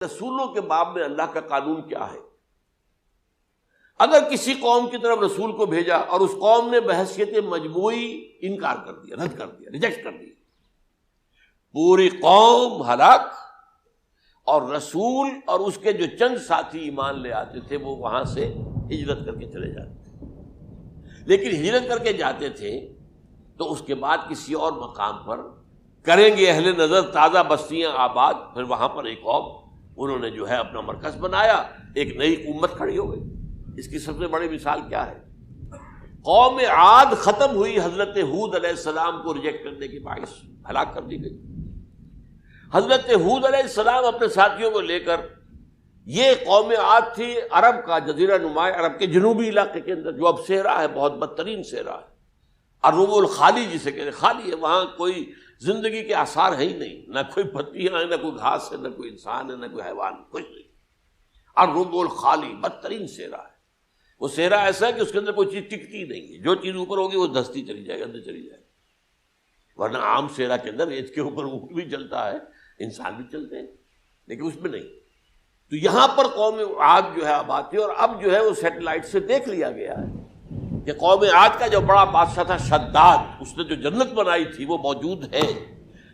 رسولوں کے باب میں اللہ کا قانون کیا ہے؟ اگر کسی قوم کی طرف رسول کو بھیجا اور اس قوم نے بحیثیت مجموعی انکار کر دیا، رد کر دیا، ریجیکٹ کر دیا، پوری قوم ہلاک، اور رسول اور اس کے جو چند ساتھی ایمان لے آتے تھے وہ وہاں سے ہجرت کر کے چلے جاتے تھے۔ لیکن ہجرت کر کے جاتے تھے تو اس کے بعد کسی اور مقام پر کریں گے اہل نظر تازہ بستیاں آباد، پھر وہاں پر ایک قوم انہوں نے جو ہے اپنا مرکز بنایا، ایک نئی امت کھڑی ہو گئی۔ اس کی سب سے بڑی مثال کیا ہے؟ قوم عاد ختم ہوئی حضرت ہود علیہ السلام کو ریجیکٹ کرنے کے باعث ہلاک کر دی گئی۔ حضرت ہود علیہ السلام اپنے ساتھیوں کو لے کر، یہ قوم عاد تھی عرب کا جزیرہ نما عرب کے جنوبی علاقے کے اندر، جو اب صحرا ہے، بہت بدترین صحرا ہے، الربع الخالی جسے کہتے ہیں، خالی ہے، وہاں کوئی زندگی کے آثار ہے ہی نہیں، نہ کوئی پتیاں ہیں، نہ کوئی گھاس ہے، نہ کوئی انسان ہے، نہ کوئی حیوان، کچھ نہیں۔ الربع الخالی بدترین صحرا ہے۔ وہ صحرا ایسا ہے کہ اس کے اندر کوئی چیز ٹکتی نہیں ہے، جو چیز اوپر ہوگی وہ دھستی چلی جائے گی، اندر چلی جائے گی۔ ورنہ عام صحرا کے اندر ریت کے اوپر اونٹ بھی چلتا ہے، انسان بھی چلتے ہیں، لیکن اس میں نہیں۔ تو یہاں پر قوم عاد جو ہے آباد تھی، اور اب جو ہے وہ سیٹلائٹ سے دیکھ لیا گیا ہے کہ قوم عاد کا جو بڑا بادشاہ تھا شداد، اس نے جو جنت بنائی تھی وہ موجود ہے،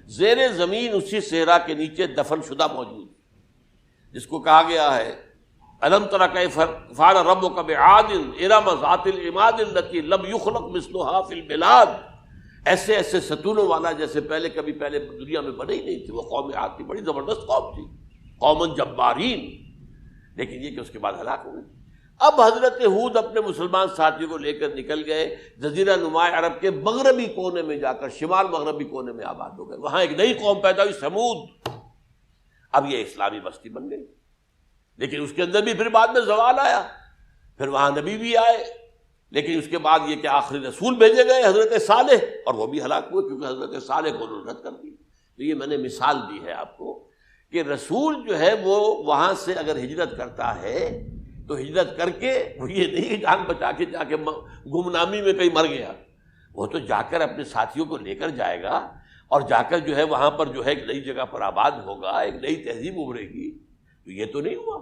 زیر زمین اسی صحرا کے نیچے دفن شدہ موجود، جس کو کہا گیا ہے الم تر کیف فعل ربک بعاد ارم ذات العماد التی لم یخلق مثلها فی البلاد۔ ایسے ایسے ستونوں والا جیسے پہلے دنیا میں بنے ہی نہیں تھی۔ وہ قوم عاد کی بڑی زبردست قوم تھی، قوم جبارین، لیکن یہ کہ اس کے بعد ہلاک ہو گئے۔ اب حضرت ہود اپنے مسلمان ساتھیوں کو لے کر نکل گئے، جزیرہ نما عرب کے مغربی کونے میں جا کر، شمال مغربی کونے میں آباد ہو گئے۔ وہاں ایک نئی قوم پیدا ہوئی، سمود۔ اب یہ اسلامی بستی بن گئی، لیکن اس کے اندر بھی پھر بعد میں زوال آیا، پھر وہاں نبی بھی آئے، لیکن اس کے بعد یہ کہ آخری رسول بھیجے گئے حضرت صالح، اور وہ بھی ہلاک ہوئے کیونکہ حضرت صالح کو انہوں نے رد کر دی۔ تو یہ میں نے مثال دی ہے آپ کو کہ رسول جو ہے وہ وہاں سے اگر ہجرت کرتا ہے تو ہجرت کر کے وہ یہ نہیں جان بچا کے جا کے گمنامی میں کہیں مر گیا، وہ تو جا کر اپنے ساتھیوں کو لے کر جائے گا، اور جا کر جو ہے وہاں پر جو ہے ایک نئی جگہ پر آباد ہوگا، ایک نئی تہذیب ابھرے گی۔ تو یہ تو نہیں ہوا،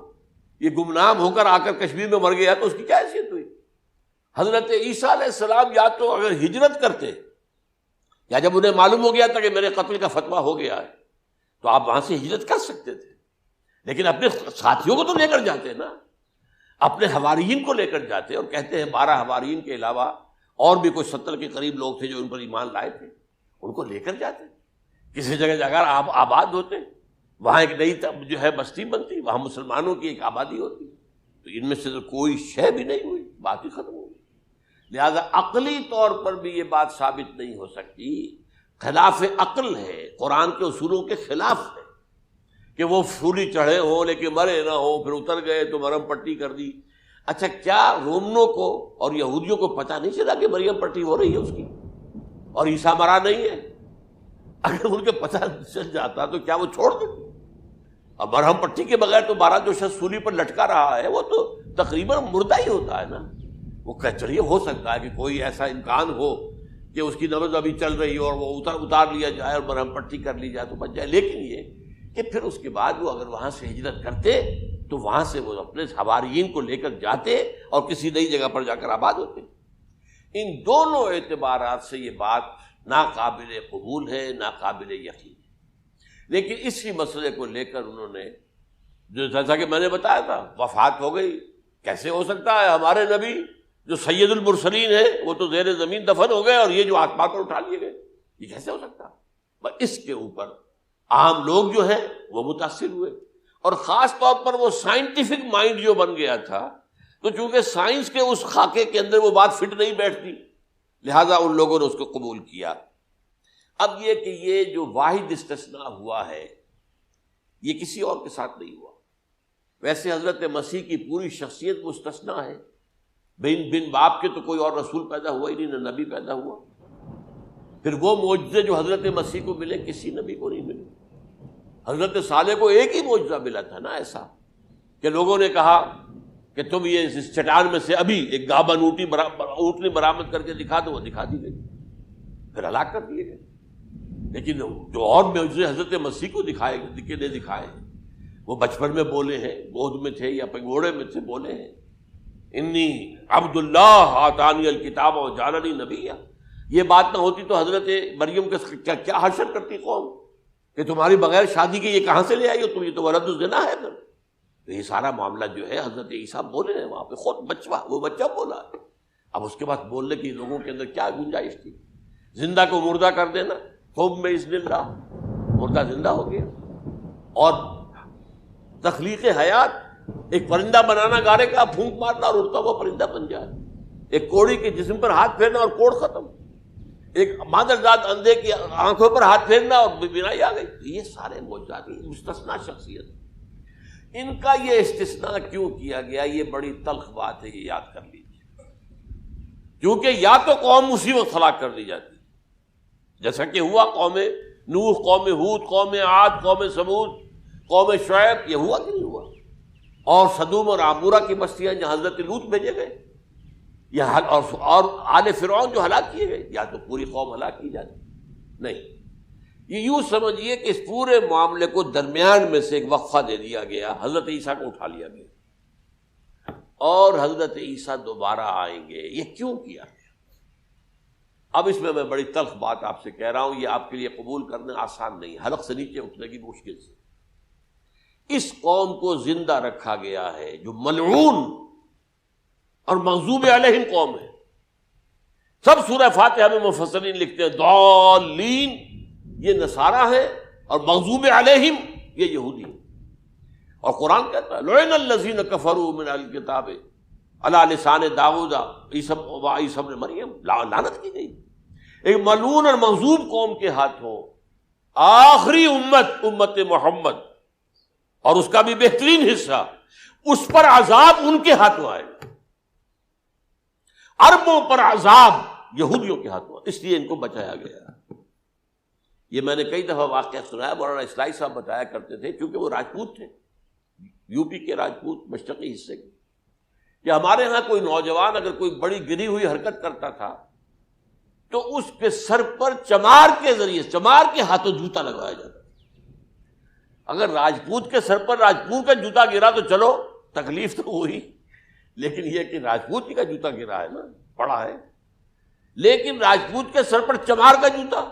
یہ گمنام ہو کر آ کر کشمیر میں مر گیا تو اس کی کیا حیثیت ہوئی؟ حضرت عیسیٰ علیہ السلام یا تو اگر ہجرت کرتے، یا جب انہیں معلوم ہو گیا تھا کہ میرے قتل کا فتویٰ ہو گیا ہے، تو آپ وہاں سے ہجرت کر سکتے تھے، لیکن اپنے ساتھیوں کو تو لے کر جاتے نا، اپنے حواریین کو لے کر جاتے، اور کہتے ہیں 12 حواریین کے علاوہ اور بھی کوئی 70 کے قریب لوگ تھے جو ان پر ایمان لائے تھے، ان کو لے کر جاتے، کسی جگہ جا کر آباد ہوتے، وہاں ایک نئی جو ہے بستی بنتی، وہاں مسلمانوں کی ایک آبادی ہوتی۔ تو ان میں سے تو کوئی شے بھی نہیں ہوئی، بات ہی ختم ہو گئی۔ لہذا عقلی طور پر بھی یہ بات ثابت نہیں ہو سکتی، خلاف عقل ہے، قرآن کے اصولوں کے خلاف ہے کہ وہ سولی چڑھے ہوں لیکن مرے نہ ہوں، پھر اتر گئے تو مرم پٹی کر دی۔ اچھا، کیا رومنوں کو اور یہودیوں کو پتہ نہیں چلا کہ مریم پٹی ہو رہی ہے اس کی اور عیسیٰ مرا نہیں ہے؟ اگر ان کے پتہ چل جاتا تو کیا وہ چھوڑ دیتے؟ اب مرہم پٹی کے بغیر تو 12 جو شخص سولی پر لٹکا رہا ہے وہ تو تقریباً مردہ ہی ہوتا ہے نا۔ وہ چلیے ہو سکتا ہے کہ کوئی ایسا امکان ہو کہ اس کی نبض ابھی چل رہی ہو اور وہ اتار لیا جائے اور مرہم پٹی کر لی جائے تو بچ جائے، لیکن یہ کہ پھر اس کے بعد وہ اگر وہاں سے ہجرت کرتے تو وہاں سے وہ اپنے حواریین کو لے کر جاتے اور کسی نئی جگہ پر جا کر آباد ہوتے۔ ان دونوں اعتبارات سے یہ بات ناقابل قبول ہے، ناقابل یقین ہے۔ لیکن اسی مسئلے کو لے کر انہوں نے، جو جیسا کہ میں نے بتایا تھا، وفات ہو گئی، کیسے ہو سکتا ہے ہمارے نبی جو سید المرسلین ہے وہ تو زیر زمین دفن ہو گئے اور یہ جو آسمان پر اٹھا لیے گئے، یہ کیسے ہو سکتا؟ بس اس کے اوپر عام لوگ جو ہیں وہ متاثر ہوئے، اور خاص طور پر وہ سائنٹیفک مائنڈ جو بن گیا تھا، تو چونکہ سائنس کے اس خاکے کے اندر وہ بات فٹ نہیں بیٹھتی، لہذا ان لوگوں نے اس کو قبول کیا۔ اب یہ کہ یہ جو واحد استثناء ہوا ہے یہ کسی اور کے ساتھ نہیں ہوا۔ ویسے حضرت مسیح کی پوری شخصیت مستثنیٰ ہے، بن باپ کے تو کوئی اور رسول پیدا ہوا ہی نہیں، نہ نبی پیدا ہوا۔ پھر وہ معجزے جو حضرت مسیح کو ملے کسی نبی کو نہیں ملے۔ حضرت صالح کو ایک ہی معجزہ ملا تھا نا، ایسا کہ لوگوں نے کہا کہ تم یہ اس چٹان میں سے ابھی ایک گابن اونٹنی برآمد کر کے دکھا دو، وہ دکھا دی گئی، پھر ہلاک کر دیے گئے۔ لیکن جو اور معجزے حضرت مسیح کو دکھائے وہ بچپن میں بولے ہیں، گود میں تھے یا پگوڑے میں تھے، بولے ہیں انی عبداللہ آتانی الکتاب وجعلنی نبیا۔ یہ بات نہ ہوتی تو حضرت مریم کے کیا حشر کرتی قوم کہ تمہاری بغیر شادی کے یہ کہاں سے لے آئی ہو تم، یہ تو ولد الزنا ہے۔ تو یہ سارا معاملہ جو ہے حضرت عیسیٰ بولے ہیں وہاں پہ، خود وہ بچہ بولا ہے۔ اب اس کے بعد بولنے کی لوگوں کے اندر کیا گنجائش تھی؟ زندہ کو مردہ کر دینا، خوب میں اذن اللہ، مردہ زندہ ہو گیا۔ اور تخلیق حیات، ایک پرندہ بنانا گارے کا، پھونک مارنا اور اڑتا ہوا پرندہ بن جائے، ایک کوڑی کے جسم پر ہاتھ پھیرنا اور کوڑ ختم، ایک مادرزاد اندھے کی آنکھوں پر ہاتھ پھیرنا اور بینائی آ گئی۔ یہ سارے معجزات، مستثنا شخصیت، ان کا یہ استثناء کیوں کیا گیا؟ یہ بڑی تلخ بات ہے، یہ یاد کر لیجیے، کیونکہ یا تو قوم اسی وقت ہلاک کر دی جاتی جیسا کہ ہوا قوم نوح، قوم ہود، قوم عاد، قوم ثمود، قوم شعیب، یہ ہوا کہ نہیں ہوا؟ اور سدوم اور عمورہ کی بستیاں جہاں حضرت لوط بھیجے گئے، اور آل فرعون جو ہلاک کیے گئے، یا تو پوری قوم ہلاک کی جاتی؟ نہیں، یہ یوں سمجھیے کہ اس پورے معاملے کو درمیان میں سے ایک وقفہ دے دیا گیا، حضرت عیسیٰ کو اٹھا لیا گیا، اور حضرت عیسیٰ دوبارہ آئیں گے۔ یہ کیوں کیا گیا؟ اب اس میں بڑی تلخ بات آپ سے کہہ رہا ہوں، یہ آپ کے لیے قبول کرنا آسان نہیں، حلق سے نیچے اٹھنے کی مشکل سے۔ اس قوم کو زندہ رکھا گیا ہے جو ملعون اور مغضوب علیہم قوم ہے۔ سب سورہ فاتحہ میں مفسرین لکھتے ہیں ضالین، یہ نصارہ ہیں، اور مغضوب علیہم یہ یہودی ہیں۔ اور قرآن کہتا ہے لعن الذین کفروا من اہل الکتاب علی لسان داؤد عیسی ابن مریم، لعنت کی گئی ایک ملعون اور مغضوب قوم کے ہاتھوں۔ آخری امت محمد، اور اس کا بھی بہترین حصہ، اس پر عذاب ان کے ہاتھوں آئے گا۔ عربوں پر عذاب یہودیوں کے ہاتھوں، اس لیے ان کو بچایا گیا۔ یہ میں نے کئی دفعہ واقعہ سنایا، مولانا اصلاحی صاحب بتایا کرتے تھے، کیونکہ وہ راجپوت تھے، یو پی کے راجپوت، مشرقی حصے کے، کہ ہمارے ہاں کوئی نوجوان اگر کوئی بڑی گری ہوئی حرکت کرتا تھا تو اس کے سر پر چمار کے ذریعے، چمار کے ہاتھوں جوتا لگوایا جاتا۔ اگر راجپوت کے سر پر راجپوت کا جوتا گرا تو چلو تکلیف تو ہوئی، لیکن یہ کہ راجپوت ہی کا جوتا گرا ہے نا، پڑا ہے، لیکن راجپوت کے سر پر چمار کا جوتا،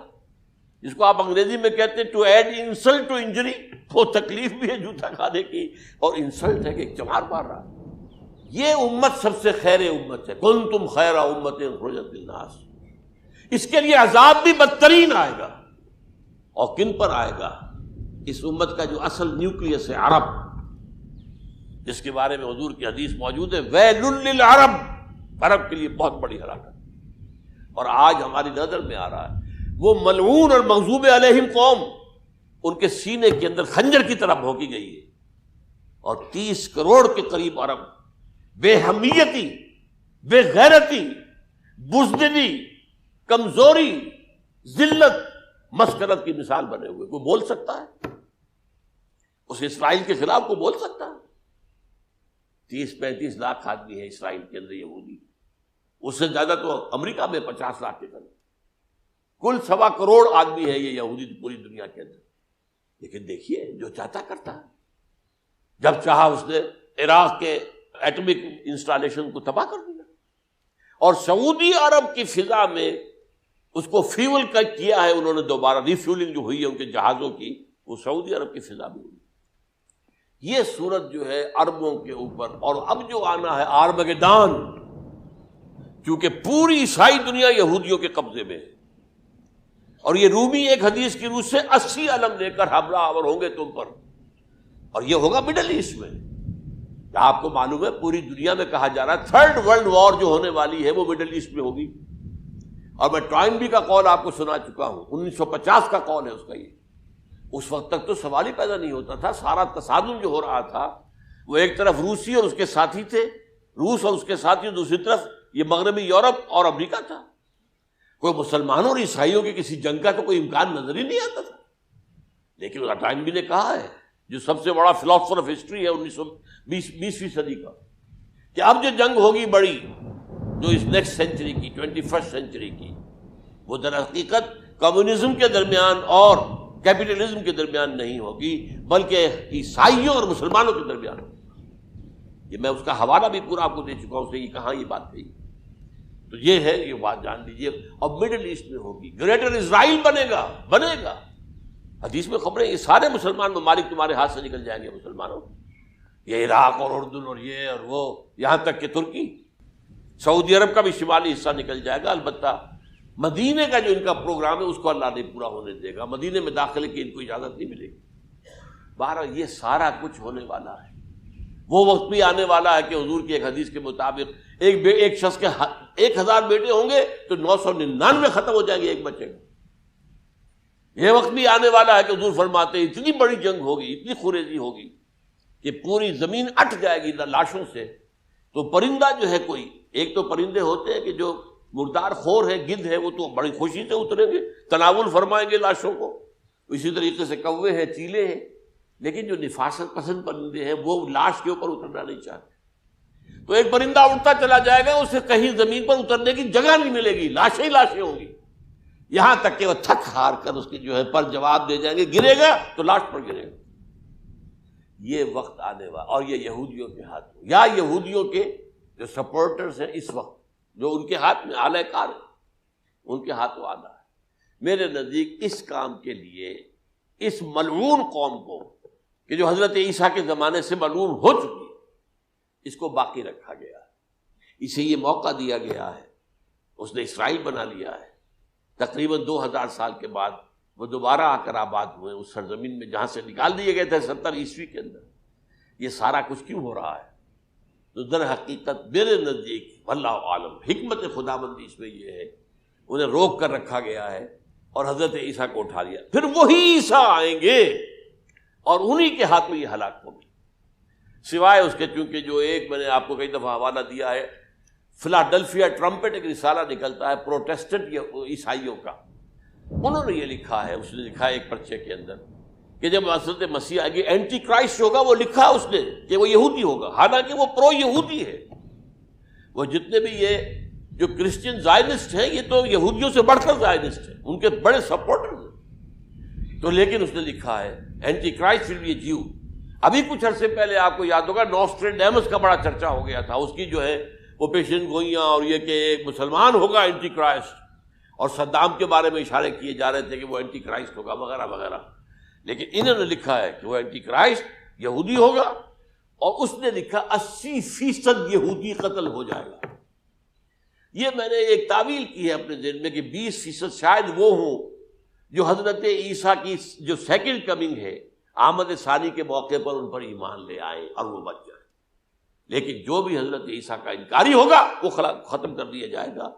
جس کو آپ انگریزی میں کہتے ہیں to add insult to injury, وہ تکلیف بھی ہے جوتا کھانے کی، اور انسلٹ ہے کہ ایک چمار مار رہا ہے۔ یہ امت سب سے خیر امت ہے، کنتم خیر امت اخرجت للناس۔ اس کے لیے عذاب بھی بدترین آئے گا، اور کن پر آئے گا؟ اس امت کا جو اصل نیوکلیس ہے عرب، جس کے بارے میں حضور کی حدیث موجود ہے ویل للعرب، عرب کے لیے بہت بڑی ہلاکت۔ اور آج ہماری نظر میں آ رہا ہے وہ ملعون اور مغضوب علیہم قوم، ان کے سینے کے اندر خنجر کی طرح بھونکی گئی ہے، اور 30 کروڑ کے قریب عرب بے حمیتی، بے غیرتی، بزدلی، کمزوری، ذلت، مسکنت کی مثال بنے ہوئے۔ کوئی بول سکتا ہے اس اسرائیل کے خلاف؟ کو بول سکتا ہے؟ 30-35 لاکھ آدمی ہے اسرائیل کے اندر یہودی، اس سے زیادہ تو امریکہ میں 50 لاکھ کے قریب، کل 1.25 کروڑ آدمی ہے یہ یہودی پوری دنیا کے اندر۔ لیکن دیکھیے جو چاہتا کرتا ہے، جب چاہا اس نے عراق کے ایٹمک انسٹالیشن کو تباہ کر دیا، اور سعودی عرب کی فضا میں اس کو فیول کیا ہے انہوں نے، دوبارہ ریفیولنگ جو ہوئی ہے ان کے جہازوں کی، وہ سعودی عرب کی فضا میں ہوئی۔ یہ صورت جو ہے عربوں کے اوپر، اور اب جو آنا ہے آرمگدان، کیونکہ پوری عیسائی دنیا یہودیوں کے قبضے میں ہے، اور یہ رومی ایک حدیث کی روح سے 80 علم لے کر حملہ آور ہوں گے تم پر، اور یہ ہوگا مڈل ایسٹ میں۔ آپ کو معلوم ہے پوری دنیا میں کہا جا رہا ہے 3rd ورلڈ وار جو ہونے والی ہے وہ مڈل ایسٹ میں ہوگی، اور میں ٹوائنبی کا قول آپ کو سنا چکا ہوں، 1950 کا قول ہے اس کا۔ یہ اس وقت تک تو سوال ہی پیدا نہیں ہوتا تھا، سارا تصادم جو ہو رہا تھا وہ ایک طرف روسی اور اس کے ساتھی تھے، روس اور اس کے ساتھی، دوسری طرف یہ مغربی یورپ اور امریکہ تھا۔ کوئی مسلمانوں اور عیسائیوں کی کسی جنگ کا تو کوئی امکان نظر ہی نہیں آتا تھا۔ لیکن ٹائنبی نے کہا ہے، جو سب سے بڑا فلاسفر آف ہسٹری ہے 20ویں صدی کا، کہ اب جو جنگ ہوگی بڑی، جو اس نیکسٹ سینچری کی، 21st سینچری کی، وہ در حقیقت کمیونزم کے درمیان اور کیپٹلزم کے درمیان نہیں ہوگی، بلکہ عیسائیوں اور مسلمانوں کے درمیان ہوگی۔ یہ میں اس کا حوالہ بھی پورا آپ کو دے چکا ہوں، اس نے یہ کہاں یہ بات کہی، تو یہ ہے، یہ بات جان لیجیے۔ اور مڈل ایسٹ میں ہوگی، گریٹر اسرائیل بنے گا۔ حدیث میں خبریں، یہ سارے مسلمان ممالک تمہارے ہاتھ سے نکل جائیں گے مسلمانوں، یہ عراق اور اردن اور یہ اور وہ، یہاں تک کہ ترکی، سعودی عرب کا بھی شمالی حصہ نکل جائے گا۔ البتہ مدینے کا جو ان کا پروگرام ہے اس کو اللہ نہیں پورا ہونے دے گا، مدینے میں داخلے کی ان کو اجازت نہیں ملے گی۔ بہرحال یہ سارا کچھ ہونے والا ہے۔ وہ وقت بھی آنے والا ہے کہ حضور کی ایک حدیث کے مطابق ایک شخص کے 1000 بیٹے ہوں گے تو 999 ختم ہو جائیں گے، ایک بچے کا۔ یہ وقت بھی آنے والا ہے کہ حضور فرماتے ہیں اتنی بڑی جنگ ہوگی، اتنی خوریزی ہوگی کہ پوری زمین اٹ جائے گی لاشوں سے۔ تو پرندہ جو ہے کوئی، ایک تو پرندے ہوتے ہیں کہ جو مردار خور ہے، گدھ ہے، وہ تو بڑی خوشی سے اتریں گے، تناول فرمائیں گے لاشوں کو۔ اسی طریقے سے کوے ہیں، چیلے ہیں، لیکن جو نفاست پسند پرندے ہیں وہ لاش کے اوپر اترنا نہیں چاہتے۔ تو ایک پرندہ اڑتا چلا جائے گا، اسے کہیں زمین پر اترنے کی جگہ نہیں ملے گی، لاشیں ہی لاشیں ہوں گی، یہاں تک کہ وہ تھک ہار کر اس کے جو ہے پر جواب دے جائیں گے، گرے گا تو لاش پر گرے گا۔ یہ وقت آنے والا، اور یہ یہودیوں کے ہاتھ میں، یا یہودیوں کے جو سپورٹرز ہیں اس وقت، جو ان کے ہاتھ میں آلہ کار ہے، ان کے ہاتھ وہ آنا ہے۔ میرے نزدیک اس کام کے لیے اس ملعون قوم کو، کہ جو حضرت عیسیٰ کے زمانے سے ملعون ہو چکی ہے، اس کو باقی رکھا گیا ہے، اسے یہ موقع دیا گیا ہے۔ اس نے اسرائیل بنا لیا ہے، تقریباً 2000 سال کے بعد وہ دوبارہ آ کر آباد ہوئے اس سرزمین میں جہاں سے نکال دیے گئے تھے 70 عیسوی کے اندر۔ یہ سارا کچھ کیوں ہو رہا ہے؟ تو در حقیقت میرے نزدیک واللہ عالم حکمت خداوندی اس میں یہ ہے، انہیں روک کر رکھا گیا ہے اور حضرت عیسیٰ کو اٹھا لیا۔ پھر وہی عیسیٰ آئیں گے اور انہی کے ہاتھ میں یہ ہلاک ہوگی، سوائے اس کے، چونکہ جو ایک میں نے آپ کو کئی دفعہ حوالہ دیا ہے، فلاڈلفیا ٹرمپٹ ایک رسالہ نکلتا ہے پروٹیسٹنٹ عیسائیوں کا، انہوں نے یہ لکھا ہے، اس نے لکھا ہے ایک پرچے کے اندر کہ جب حضرت مسیح آئے گی، اینٹی کرائسٹ ہوگا، وہ لکھا اس نے کہ وہ یہودی ہوگا، حالانکہ وہ پرو یہودی ہے۔ وہ جتنے بھی یہ جو کرسچن زائنسٹ ہیں، یہ تو یہودیوں سے بڑھ کر زائنسٹ ہیں، ان کے بڑے سپورٹرز ہیں۔ تو لیکن اس نے لکھا ہے اینٹی کرائسٹ ول بی اے جیو۔ ابھی کچھ عرصے پہلے آپ کو یاد ہوگا نوسٹریڈیمس کا بڑا چرچا ہو گیا تھا، اس کی جو ہے وہ پیشن گوئیاں، اور یہ کہ ایک مسلمان ہوگا اینٹی کرائسٹ، اور صدام کے بارے میں اشارے کیے جا رہے تھے کہ وہ اینٹی کرائسٹ ہوگا وغیرہ وغیرہ۔ لیکن انہوں نے لکھا ہے کہ وہ اینٹی کرائسٹ یہودی ہوگا، اور اس نے لکھا 80% یہودی قتل ہو جائے گا۔ یہ میں نے ایک تعویل کی ہے اپنے ذہن میں کہ 20% شاید وہ ہوں جو حضرت عیسیٰ کی جو سیکنڈ کمنگ ہے، آمد ثانی کے موقع پر ان پر ایمان لے آئیں اور وہ بچ جائیں۔ لیکن جو بھی حضرت عیسیٰ کا انکاری ہوگا وہ ختم کر دیا جائے گا،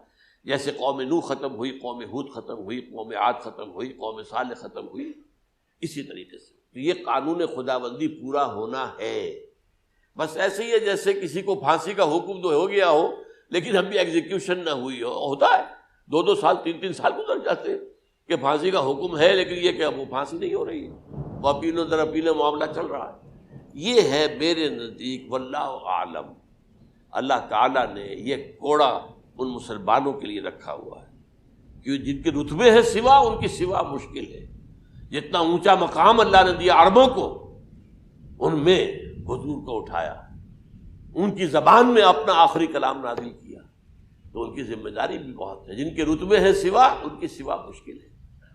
جیسے قوم نوح ختم ہوئی، قوم ہود ختم ہوئی، قوم عاد ختم ہوئی، قوم صالح ختم ہوئی، اسی طریقے سے۔ تو یہ قانون خداوندی پورا ہونا ہے۔ بس ایسے ہی ہے جیسے کسی کو پھانسی کا حکم تو ہو گیا ہو لیکن ابھی ایگزیکیوشن نہ ہوئی ہو، ہوتا ہے 2 سال 3 سال گزر جاتے ہیں کہ پھانسی کا حکم ہے لیکن یہ کہ اب وہ پھانسی نہیں ہو رہی ہے، وہ اپیلوں در اپیلوں معاملہ چل رہا ہے۔ یہ ہے میرے نزدیک واللہ عالم، اللہ تعالیٰ نے یہ کوڑا ان مسلمانوں کے لیے رکھا ہوا ہے کہ جن کے رتبے ہیں سوا، ان کی سوا مشکل ہے۔ جتنا اونچا مقام اللہ نے دیا عربوں کو، ان میں حضور کو اٹھایا، ان کی زبان میں اپنا آخری کلام نازل کیا، تو ان کی ذمہ داری بھی بہت ہے۔ جن کے رتبے ہیں سوا، ان کی سوا مشکل ہے۔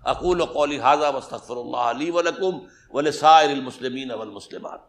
اقول قولی ھذا واستغفر اللہ لی ولکم ولسائر المسلمین والمسلمات۔